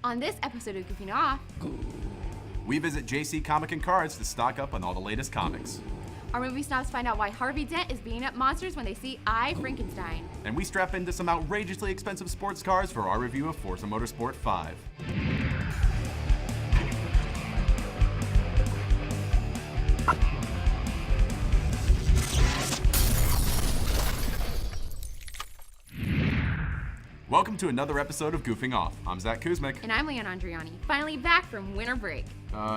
On this episode of Goofing Off, we visit JC Comic and Cards to stock up on all the latest comics. Our movie snobs find out why Harvey Dent is beating up monsters when they see I, Frankenstein. And we strap into some outrageously expensive sports cars for our review of Forza Motorsport 5. Welcome to another episode of Goofing Off. I'm Zach Kuzmic. And I'm Leon Andriani, finally back from winter break.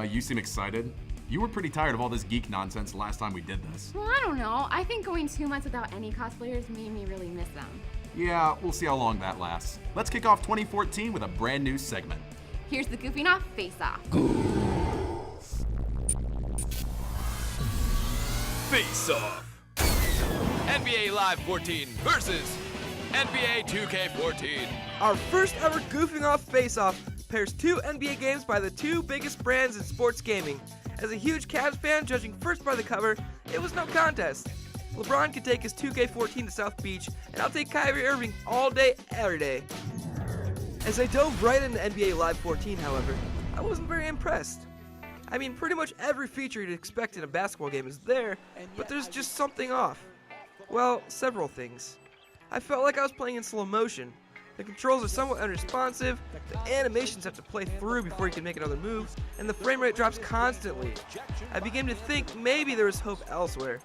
You seem excited. You were pretty tired of all this geek nonsense the last time we did this. Well, I don't know. I think going 2 months without any cosplayers made me really miss them. Yeah, we'll see how long that lasts. Let's kick off 2014 with a brand new segment. Here's the Goofing Off Face-Off. Face-Off. NBA Live 14 versus NBA 2K14. Our first ever Goofing Off Face-Off pairs two NBA games by the two biggest brands in sports gaming. As a huge Cavs fan, judging first by the cover, it was no contest. LeBron could take his 2K14 to South Beach, and I'll take Kyrie Irving all day, every day. As I dove right into NBA Live 14, however, I wasn't very impressed. I mean, pretty much every feature you'd expect in a basketball game is there, but there's just something off. Well, several things. I felt like I was playing in slow motion. The controls are somewhat unresponsive, the animations have to play through before you can make another move, and the frame rate drops constantly. I began to think maybe there was hope elsewhere.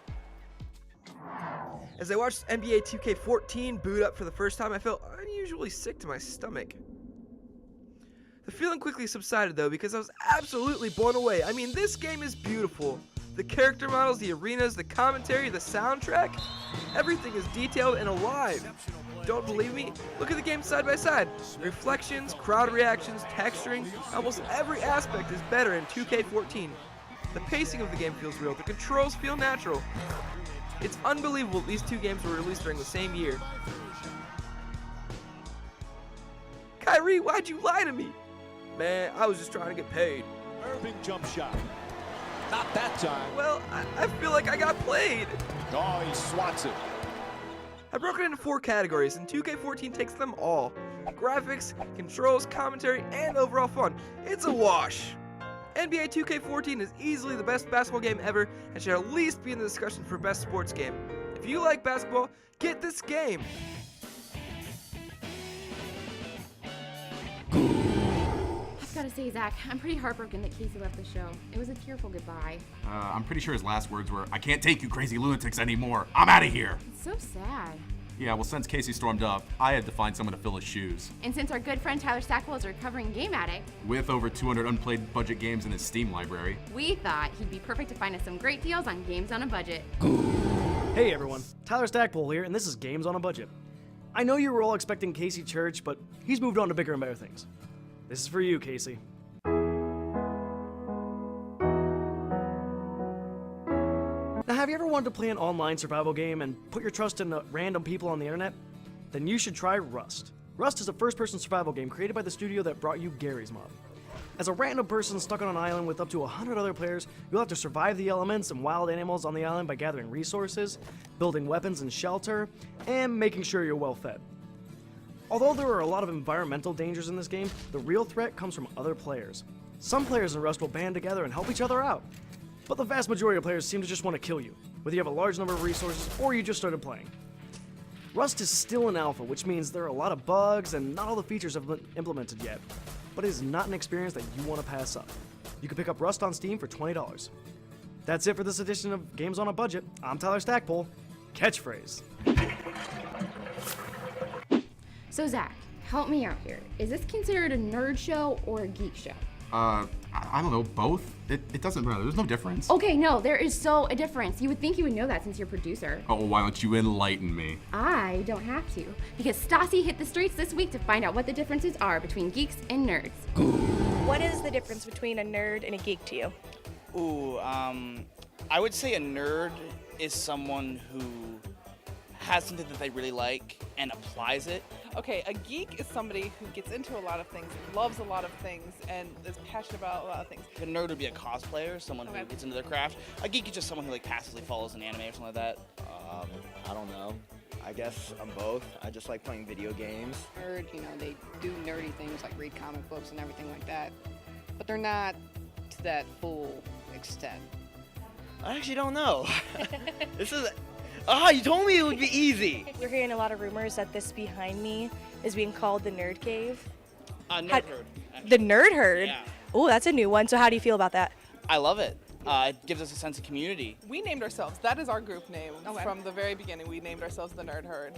As I watched NBA 2K14 boot up for the first time, I felt unusually sick to my stomach. The feeling quickly subsided though, because I was absolutely blown away. I mean, this game is beautiful. The character models, the arenas, the commentary, the soundtrack, everything is detailed and alive. Don't believe me? Look at the game side by side. Reflections, crowd reactions, texturing, almost every aspect is better in 2K14. The pacing of the game feels real, the controls feel natural. It's unbelievable these two games were released during the same year. Kyrie, why'd you lie to me? Man, I was just trying to get paid. Irving jump shot. Not that time. Well, I feel like I got played. Oh, he swats it. I broke it into 4 categories, and 2K14 takes them all. Graphics, controls, commentary, and overall fun. It's a wash. NBA 2K14 is easily the best basketball game ever, and should at least be in the discussion for best sports game. If you like basketball, get this game. I've got to say, Zach, I'm pretty heartbroken that Casey left the show. It was a tearful goodbye. I'm pretty sure his last words were, "I can't take you crazy lunatics anymore. I'm out of here." It's so sad. Yeah, well, since Casey stormed up, I had to find someone to fill his shoes. And since our good friend Tyler Stackwell is a recovering game addict, With over 200 unplayed budget games in his Steam library. we thought he'd be perfect to find us some great deals on games on a budget. Hey everyone, Tyler Stackpole here, and this is Games on a Budget. I know you were all expecting Casey Church, but he's moved on to bigger and better things. This is for you, Casey. Now, have you ever wanted to play an online survival game and put your trust in random people on the internet? Then you should try Rust. Rust is a first-person survival game created by the studio that brought you Garry's Mod. As a random person stuck on an island with up to 100 other players, you'll have to survive the elements and wild animals on the island by gathering resources, building weapons and shelter, and making sure you're well fed. Although there are a lot of environmental dangers in this game, the real threat comes from other players. Some players in Rust will band together and help each other out, but the vast majority of players seem to just want to kill you, whether you have a large number of resources or you just started playing. Rust is still in alpha, which means there are a lot of bugs and not all the features have been implemented yet, but it is not an experience that you want to pass up. You can pick up Rust on Steam for $20. That's it for this edition of Games on a Budget. I'm Tyler Stackpole. Catchphrase. So, Zach, help me out here. Is this considered a nerd show or a geek show? I don't know, both? It doesn't matter, there's no difference. Okay, no, there is so a difference. You would think you would know that since you're producer. Oh, why don't you enlighten me? I don't have to, because Stassi hit the streets this week to find out what the differences are between geeks and nerds. What is the difference between a nerd and a geek to you? Ooh, I would say a nerd is someone who has something that they really like and applies it. Okay, a geek is somebody who gets into a lot of things, loves a lot of things, and is passionate about a lot of things. A nerd would be a cosplayer, someone Okay. who gets into their craft. A geek is just someone who like passively follows an anime or something like that. I don't know. I guess I'm both. I just like playing video games. Nerd, they do nerdy things like read comic books and everything like that, but they're not to that full extent. I actually don't know. This is... you told me it would be easy. We're hearing a lot of rumors that this behind me is being called the Nerd Cave. Nerd Herd. The Nerd Herd? Yeah. Oh, that's a new one. So how do you feel about that? I love it. It gives us a sense of community. We named ourselves. That is our group name. From the very beginning, we named ourselves the Nerd Herd.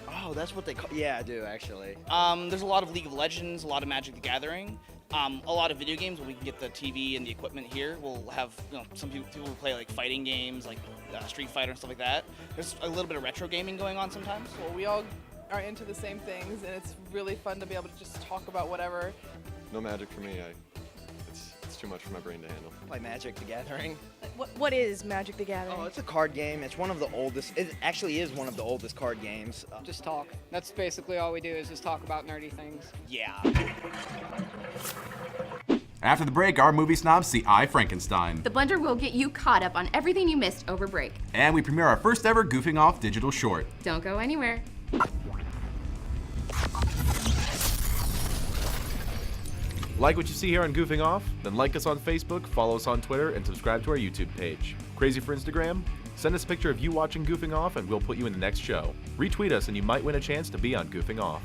Oh, that's what they call... Yeah, I do, actually. There's a lot of League of Legends, a lot of Magic the Gathering, a lot of video games. When we can get the TV and the equipment here, we'll have some people who play like fighting games, like Street Fighter and stuff like that. There's a little bit of retro gaming going on sometimes. Well, we all are into the same things, and it's really fun to be able to just talk about whatever. No Magic for me. It's too much for my brain to handle. Play Magic the Gathering. What is Magic the Gathering? Oh, it's a card game. It's one of the oldest. It actually is one of the oldest card games. Just talk. That's basically all we do is just talk about nerdy things. Yeah. After the break, our movie snobs see I, Frankenstein. The Blender will get you caught up on everything you missed over break. And we premiere our first ever Goofing Off digital short. Don't go anywhere. Like what you see here on Goofing Off? Then like us on Facebook, follow us on Twitter, and subscribe to our YouTube page. Crazy for Instagram? Send us a picture of you watching Goofing Off and we'll put you in the next show. Retweet us and you might win a chance to be on Goofing Off.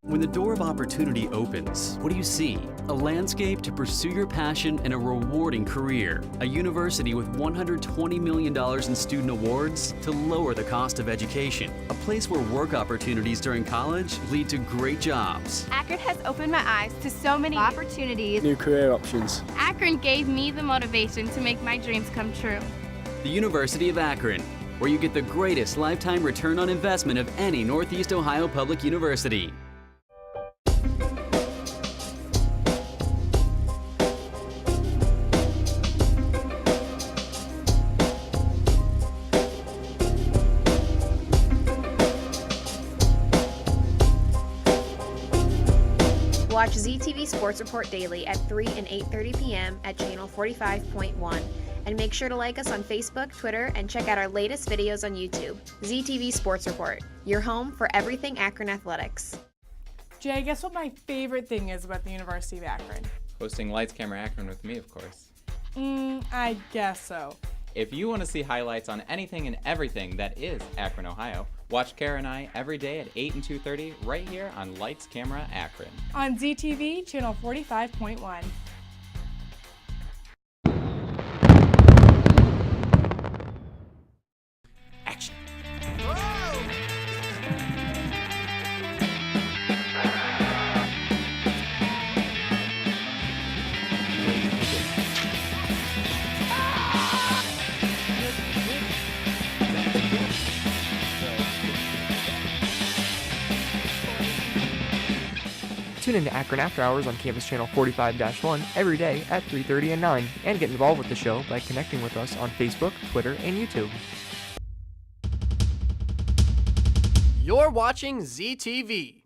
When the door of opportunity opens, what do you see? A landscape to pursue your passion and a rewarding career. A university with $120 million in student awards to lower the cost of education. A place where work opportunities during college lead to great jobs. Akron has opened my eyes to so many opportunities. New career options. Akron gave me the motivation to make my dreams come true. The University of Akron, where you get the greatest lifetime return on investment of any Northeast Ohio public university. Watch ZTV Sports Report daily at 3 and 8:30 p.m. at channel 45.1. And make sure to like us on Facebook, Twitter, and check out our latest videos on YouTube. ZTV Sports Report, your home for everything Akron athletics. Jay, guess what my favorite thing is about the University of Akron? Hosting Lights Camera Akron with me, of course. I guess so. If you want to see highlights on anything and everything that is Akron, Ohio, watch Kara and I every day at 8 and 2:30 right here on Lights Camera Akron. On ZTV, channel 45.1. Action. Tune into Akron After Hours on Campus Channel 45-1 every day at 3:30 and 9, and get involved with the show by connecting with us on Facebook, Twitter, and YouTube. You're watching ZTV.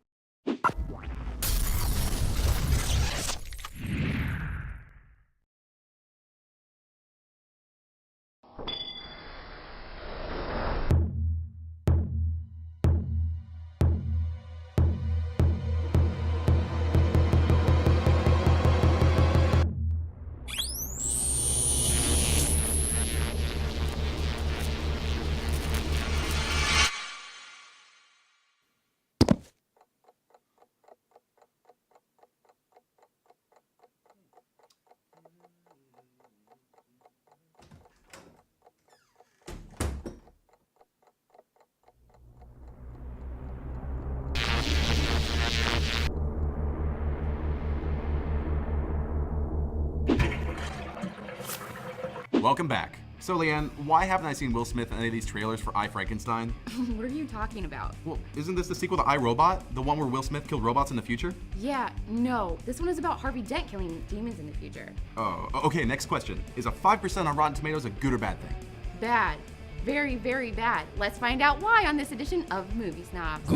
Welcome back. So Leanne, why haven't I seen Will Smith in any of these trailers for I, Frankenstein? What are you talking about? Well, isn't this the sequel to I, Robot? The one where Will Smith killed robots in the future? Yeah, no. This one is about Harvey Dent killing demons in the future. Oh, okay, next question. Is a 5% on Rotten Tomatoes a good or bad thing? Bad. Very, very bad. Let's find out why on this edition of Movie Snobs.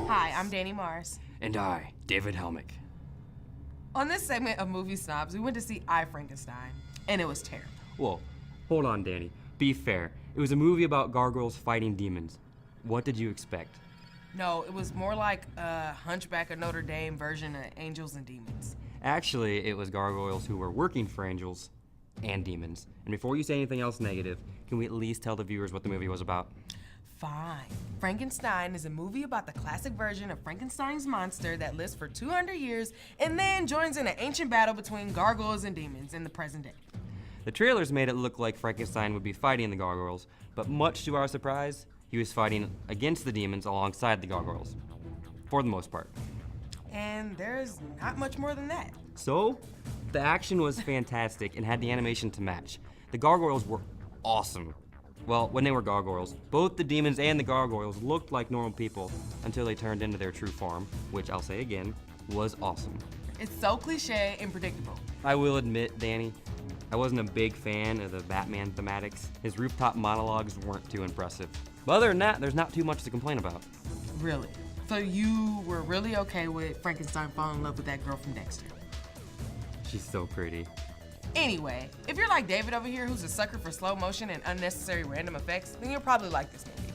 Hi, I'm Danny Mars. And I, David Helmick. On this segment of Movie Snobs, we went to see I, Frankenstein, and it was terrible. Whoa, hold on, Danny. Be fair. It was a movie about gargoyles fighting demons. What did you expect? No, it was more like a Hunchback of Notre Dame version of Angels and Demons. Actually, it was gargoyles who were working for angels and demons. And before you say anything else negative, can we at least tell the viewers what the movie was about? Fine. Frankenstein is a movie about the classic version of Frankenstein's monster that lives for 200 years and then joins in an ancient battle between gargoyles and demons in the present day. The trailers made it look like Frankenstein would be fighting the gargoyles, but much to our surprise, he was fighting against the demons alongside the gargoyles, for the most part. And there's not much more than that. So, the action was fantastic and had the animation to match. The gargoyles were awesome. Well, when they were gargoyles, both the demons and the gargoyles looked like normal people until they turned into their true form, which I'll say again, was awesome. It's so cliche and predictable. I will admit, Danny, I wasn't a big fan of the Batman thematics. His rooftop monologues weren't too impressive. But other than that, there's not too much to complain about. Really? So you were really okay with Frankenstein falling in love with that girl from Dexter? She's so pretty. Anyway, if you're like David over here who's a sucker for slow motion and unnecessary random effects, then you'll probably like this movie.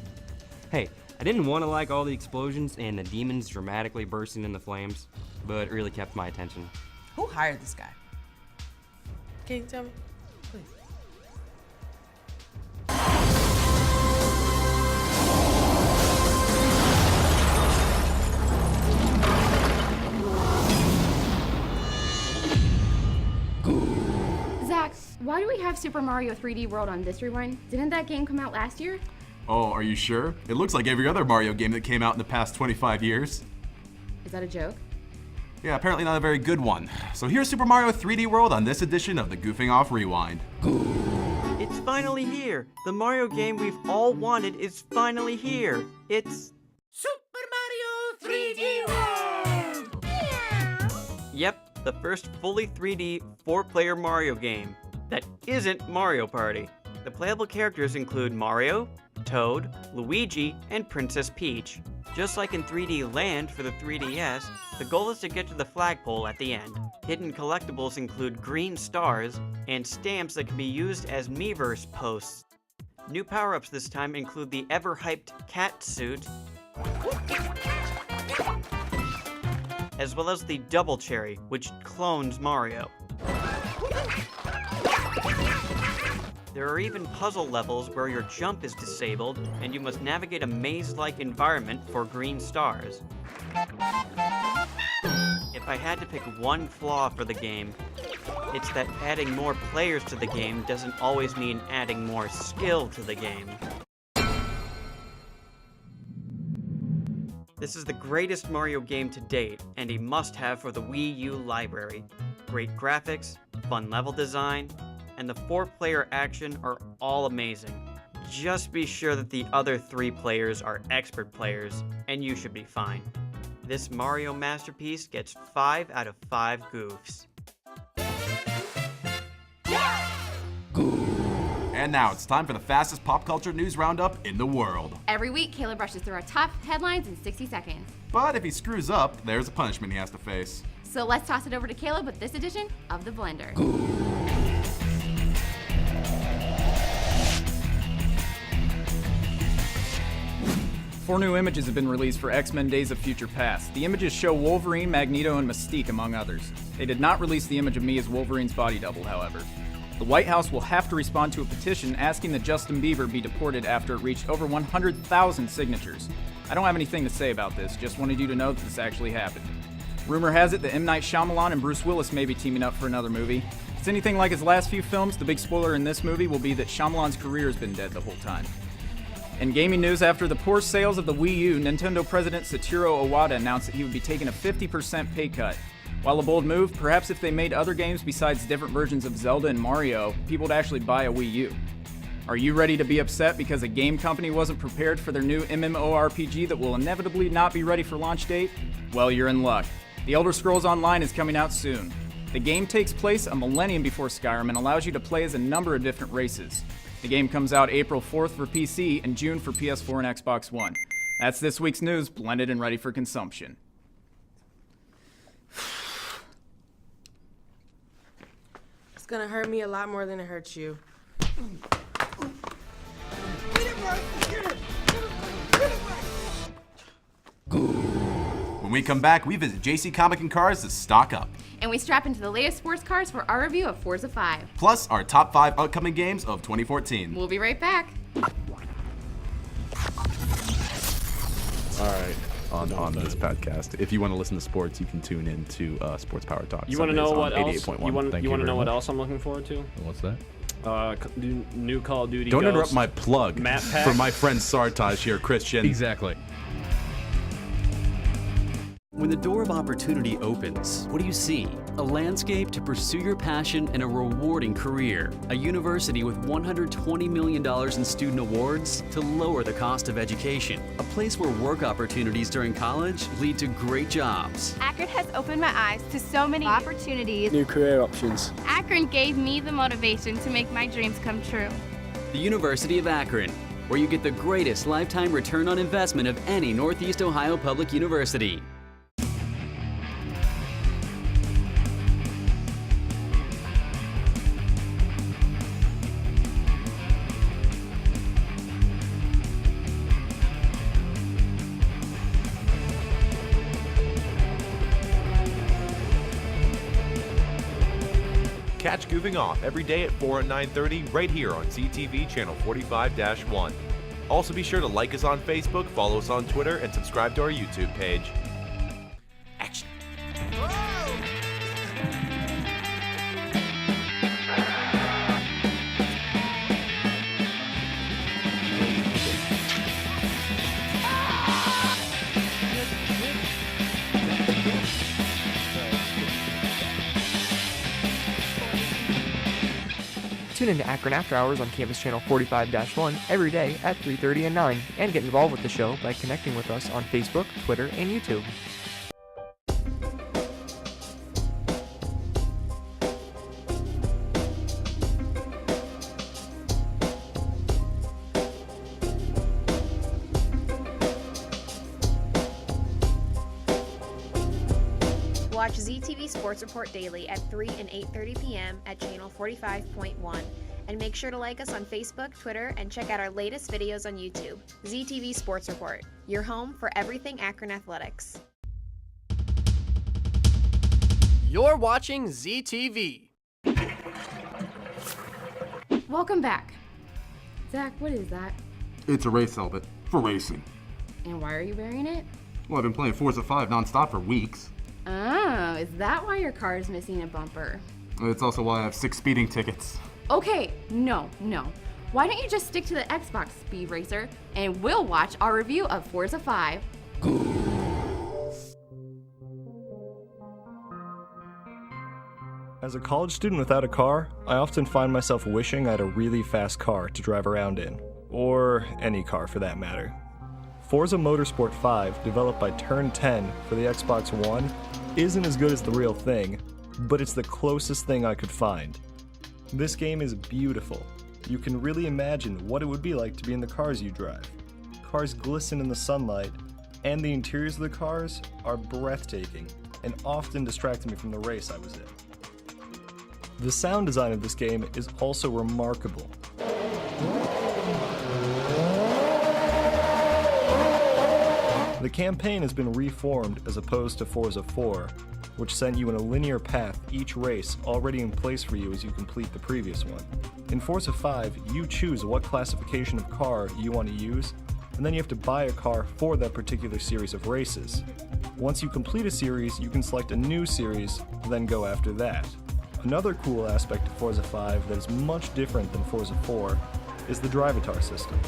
Hey, I didn't want to like all the explosions and the demons dramatically bursting into flames, but it really kept my attention. Who hired this guy? Can you tell me? Please. Zach, why do we have Super Mario 3D World on this rewind? Didn't that game come out last year? Oh, are you sure? It looks like every other Mario game that came out in the past 25 years. Is that a joke? Yeah, apparently not a very good one. So here's Super Mario 3D World on this edition of the Goofing Off Rewind. It's finally here. The Mario game we've all wanted is finally here. It's Super Mario 3D World! Yep, the first fully 3D 4-player Mario game that isn't Mario Party. The playable characters include Mario, Toad, Luigi, and Princess Peach. Just like in 3D Land for the 3DS, the goal is to get to the flagpole at the end. Hidden collectibles include green stars and stamps that can be used as Miiverse posts. New power-ups this time include the ever-hyped cat suit, as well as the Double Cherry, which clones Mario. There are even puzzle levels where your jump is disabled, and you must navigate a maze-like environment for green stars. If I had to pick one flaw for the game, it's that adding more players to the game doesn't always mean adding more skill to the game. This is the greatest Mario game to date, and a must-have for the Wii U library. Great graphics, fun level design, and the 4-player action are all amazing. Just be sure that the other 3 players are expert players, and you should be fine. This Mario masterpiece gets 5 out of 5 goofs. And now it's time for the fastest pop culture news roundup in the world. Every week, Caleb brushes through our top headlines in 60 seconds. But if he screws up, there's a punishment he has to face. So let's toss it over to Caleb with this edition of The Blender. 4 new images have been released for X-Men Days of Future Past. The images show Wolverine, Magneto, and Mystique, among others. They did not release the image of me as Wolverine's body double, however. The White House will have to respond to a petition asking that Justin Bieber be deported after it reached over 100,000 signatures. I don't have anything to say about this, just wanted you to know that this actually happened. Rumor has it that M. Night Shyamalan and Bruce Willis may be teaming up for another movie. If it's anything like his last few films, the big spoiler in this movie will be that Shyamalan's career has been dead the whole time. In gaming news, after the poor sales of the Wii U, Nintendo President Satoru Iwata announced that he would be taking a 50% pay cut. While a bold move, perhaps if they made other games besides different versions of Zelda and Mario, people would actually buy a Wii U. Are you ready to be upset because a game company wasn't prepared for their new MMORPG that will inevitably not be ready for launch date? Well, you're in luck. The Elder Scrolls Online is coming out soon. The game takes place a millennium before Skyrim and allows you to play as a number of different races. The game comes out April 4th for PC and June for PS4 and Xbox One. That's this week's news, blended and ready for consumption. It's gonna hurt me a lot more than it hurts you. When we come back, we visit JC Comic and Cars to stock up. And we strap into the latest sports cars for our review of Forza 5. Plus, our top 5 upcoming games of 2014. We'll be right back. All right. On this podcast, if you want to listen to sports, you can tune in to Sports Power Talk. You want to know what else? 88.1. You want to know what much. else I'm looking forward to? What's that? New Call of Duty. Don't Ghost, interrupt my plug Map pack. for my friend Sartaj here, Christian. Exactly. When the door of opportunity opens, what do you see? A landscape to pursue your passion and a rewarding career. A university with $120 million in student awards to lower the cost of education. A place where work opportunities during college lead to great jobs. Akron has opened my eyes to so many opportunities. New career options. Akron gave me the motivation to make my dreams come true. The University of Akron, where you get the greatest lifetime return on investment of any Northeast Ohio public university. Catch Goofing Off every day at 4 and 9:30 right here on CTV channel 45-1. Also be sure to like us on Facebook, follow us on Twitter, and subscribe to our YouTube page. Action. Tune into Akron After Hours on Campus Channel 45-1 every day at 3:30 and 9, and get involved with the show by connecting with us on Facebook, Twitter, and YouTube. Watch ZTV Sports Report daily at 3 and 8:30 p.m. at channel 45.1. And make sure to like us on Facebook, Twitter, and check out our latest videos on YouTube. ZTV Sports Report, your home for everything Akron Athletics. You're watching ZTV. Welcome back. Zach, what is that? It's a race helmet for racing. And why are you wearing it? Well, I've been playing Forza 5 nonstop for weeks. Oh, is that why your car is missing a bumper? It's also why I have 6 speeding tickets. Okay, no. Why don't you just stick to the Xbox Speed Racer and we'll watch our review of Forza 5. As a college student without a car, I often find myself wishing I had a really fast car to drive around in. Or any car for that matter. Forza Motorsport 5, developed by Turn 10 for the Xbox One, isn't as good as the real thing, but it's the closest thing I could find. This game is beautiful. You can really imagine what it would be like to be in the cars you drive. Cars glisten in the sunlight, and the interiors of the cars are breathtaking and often distracted me from the race I was in. The sound design of this game is also remarkable. The campaign has been reformed as opposed to Forza 4, which sent you in a linear path each race already in place for you as you complete the previous one. In Forza 5, you choose what classification of car you want to use, and then you have to buy a car for that particular series of races. Once you complete a series, you can select a new series, then go after that. Another cool aspect of Forza 5 that is much different than Forza 4 is the Drivatar system.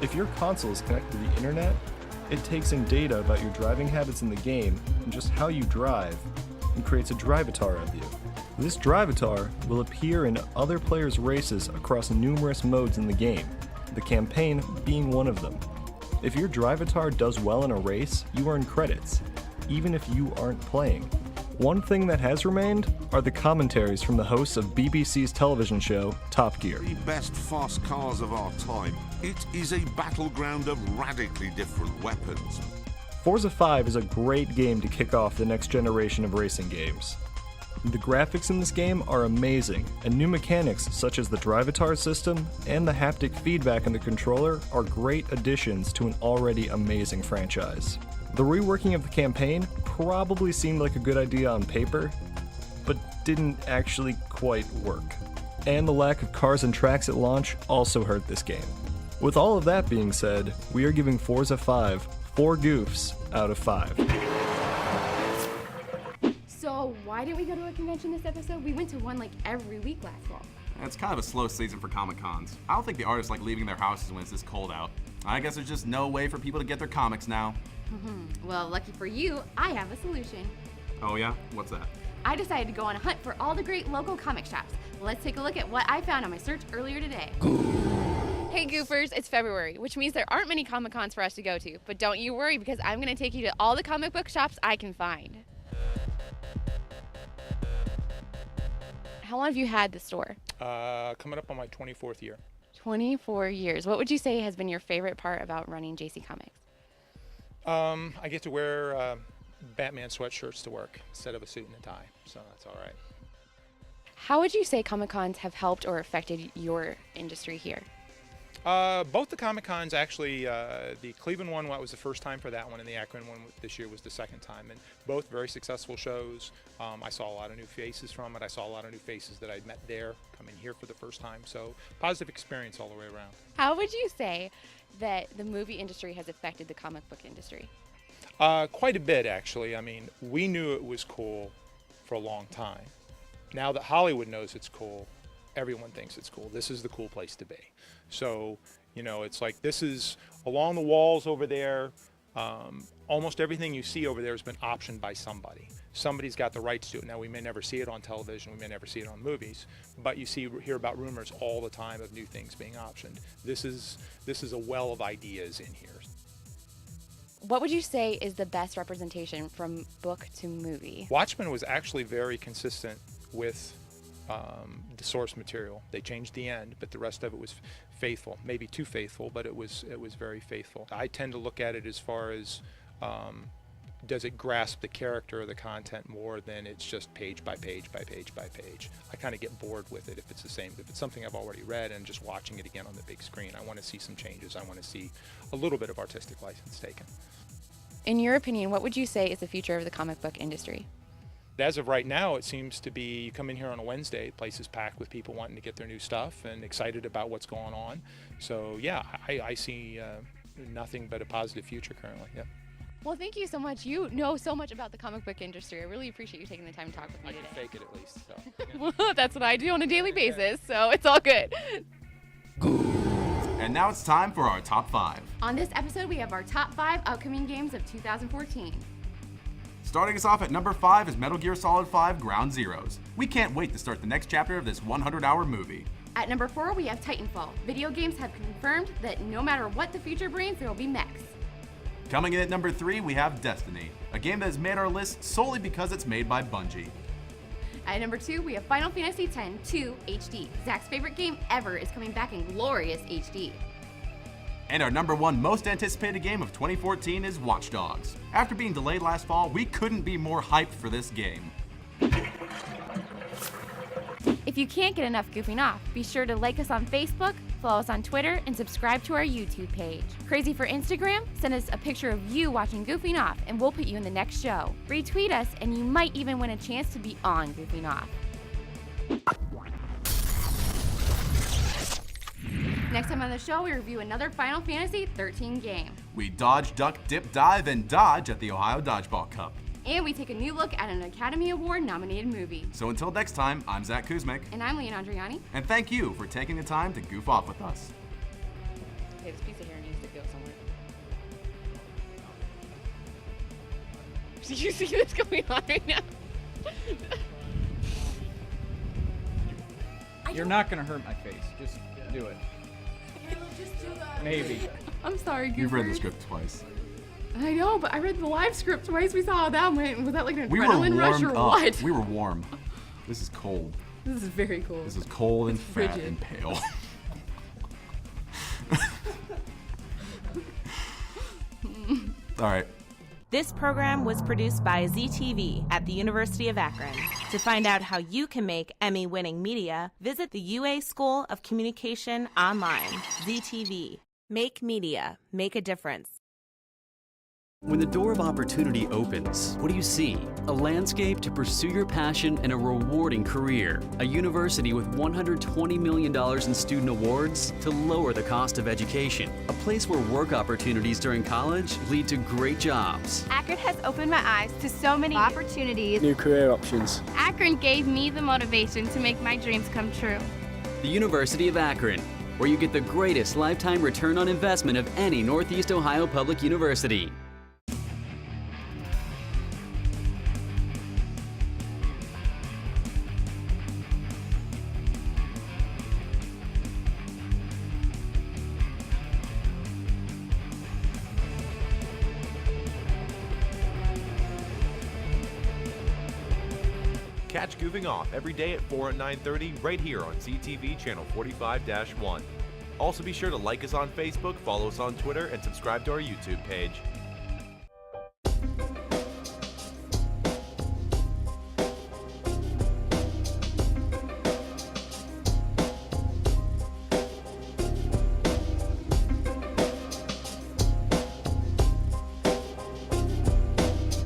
If your console is connected to the internet, it takes in data about your driving habits in the game and just how you drive, and creates a Drivatar of you. This Drivatar will appear in other players' races across numerous modes in the game, the campaign being one of them. If your Drivatar does well in a race, you earn credits, even if you aren't playing. One thing that has remained are the commentaries from the hosts of BBC's television show, Top Gear. The best fast cars of our time. It is a battleground of radically different weapons. Forza 5 is a great game to kick off the next generation of racing games. The graphics in this game are amazing, and new mechanics such as the Drivatar system and the haptic feedback in the controller are great additions to an already amazing franchise. The reworking of the campaign probably seemed like a good idea on paper, but didn't actually quite work. And the lack of cars and tracks at launch also hurt this game. With all of that being said, we are giving Forza 5 4 goofs out of 5. So why didn't we go to a convention this episode? We went to one like every week last fall. It's kind of a slow season for Comic-Cons. I don't think the artists like leaving their houses when it's this cold out. I guess there's just no way for people to get their comics now. Well, lucky for you, I have a solution. Oh yeah? What's that? I decided to go on a hunt for all the great local comic shops. Let's take a look at what I found on my search earlier today. Hey Goofers, it's February, which means there aren't many Comic-Cons for us to go to. But don't you worry, because I'm going to take you to all the comic book shops I can find. How long have you had the store? Coming up on my 24th year. 24 years. What would you say has been your favorite part about running JC Comics? I get to wear Batman sweatshirts to work instead of a suit and a tie, so that's all right. How would you say Comic-Cons have helped or affected your industry here? Both the Comic-Cons, actually, the Cleveland one was the first time for that one, and the Akron one this year was the second time, and both very successful shows. I saw a lot of new faces from it. I saw a lot of new faces that I'd met there coming here for the first time, so positive experience all the way around. How would you say that the movie industry has affected the comic book industry? Quite a bit, actually. I mean, we knew it was cool for a long time. Now that Hollywood knows it's cool, everyone thinks it's cool. This is the cool place to be. So, you know, it's like this is along the walls over there. Almost everything you see over there has been optioned by somebody. Somebody's got the rights to it. Now, we may never see it on television. We may never see it on movies, but you hear about rumors all the time of new things being optioned. This is a well of ideas in here. What would you say is the best representation from book to movie? Watchmen was actually very consistent with the source material. They changed the end, but the rest of it was faithful. Maybe too faithful, but it was very faithful. I tend to look at it as far as does it grasp the character or the content more than it's just page by page by page by page. I kind of get bored with it if it's the same. If it's something I've already read and just watching it again on the big screen, I want to see some changes. I want to see a little bit of artistic license taken. In your opinion, what would you say is the future of the comic book industry? As of right now, it seems to be, you come in here on a Wednesday, the place is packed with people wanting to get their new stuff and excited about what's going on. So yeah, I see nothing but a positive future currently, yeah. Well, thank you so much. You know so much about the comic book industry. I really appreciate you taking the time to talk with me today. I can fake it at least, so. Well, that's what I do on a daily basis, so it's all good. And now it's time for our top 5. On this episode, we have our top 5 upcoming games of 2014. Starting us off at number 5 is Metal Gear Solid 5 Ground Zeroes. We can't wait to start the next chapter of this 100-hour movie. At number 4, we have Titanfall. Video games have confirmed that no matter what the future brings, there will be mechs. Coming in at number 3, we have Destiny, a game that has made our list solely because it's made by Bungie. At number 2, we have Final Fantasy X-2 HD. Zach's favorite game ever is coming back in glorious HD. And our number 1 most anticipated game of 2014 is Watch Dogs. After being delayed last fall, we couldn't be more hyped for this game. If you can't get enough Goofing Off, be sure to like us on Facebook, follow us on Twitter, and subscribe to our YouTube page. Crazy for Instagram? Send us a picture of you watching Goofing Off, and we'll put you in the next show. Retweet us, and you might even win a chance to be on Goofing Off. Next time on the show, we review another Final Fantasy XIII game. We dodge, duck, dip, dive, and dodge at the Ohio Dodgeball Cup. And we take a new look at an Academy Award nominated movie. So until next time, I'm Zach Kuzmic. And I'm Leon Andriani. And thank you for taking the time to goof off with us. Okay, this piece of hair needs to go somewhere. Do you see what's going on right now? You're not gonna hurt my face. Just do it. Just do that. Maybe. I'm sorry, Goofers. You've read the script twice. I know, but I read the live script twice. We saw how that went. Was that like an adrenaline rush or what? We were warm. This is cold. This is very cold. This is cold and It's fat frigid. and pale. All right. This program was produced by ZTV at the University of Akron. To find out how you can make Emmy-winning media, visit the UA School of Communication online. ZTV. Make media. Make a difference. When the door of opportunity opens, what do you see? A landscape to pursue your passion and a rewarding career. A university with $120 million in student awards to lower the cost of education. A place where work opportunities during college lead to great jobs. Akron has opened my eyes to so many opportunities. New career options. Akron gave me the motivation to make my dreams come true. The University of Akron, where you get the greatest lifetime return on investment of any Northeast Ohio public university. Catch Goofing Off every day at 4 and 9:30 right here on ZTV channel 45-1. Also be sure to like us on Facebook, follow us on Twitter, and subscribe to our YouTube page.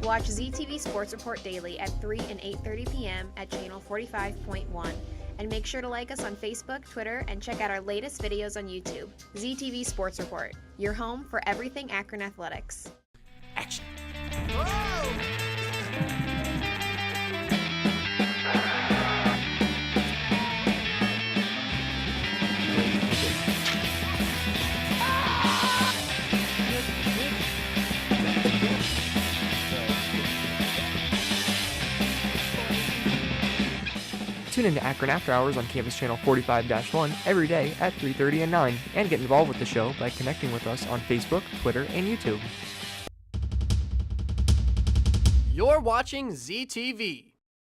Watch ZTV Sports Report daily at 3 and 8:30 p.m. at channel 45.1. And make sure to like us on Facebook, Twitter, and check out our latest videos on YouTube. ZTV Sports Report, your home for everything Akron Athletics. Action. Tune into Akron After Hours on Campus Channel 45-1 every day at 3:30 and 9, and get involved with the show by connecting with us on Facebook, Twitter, and YouTube. You're watching ZTV.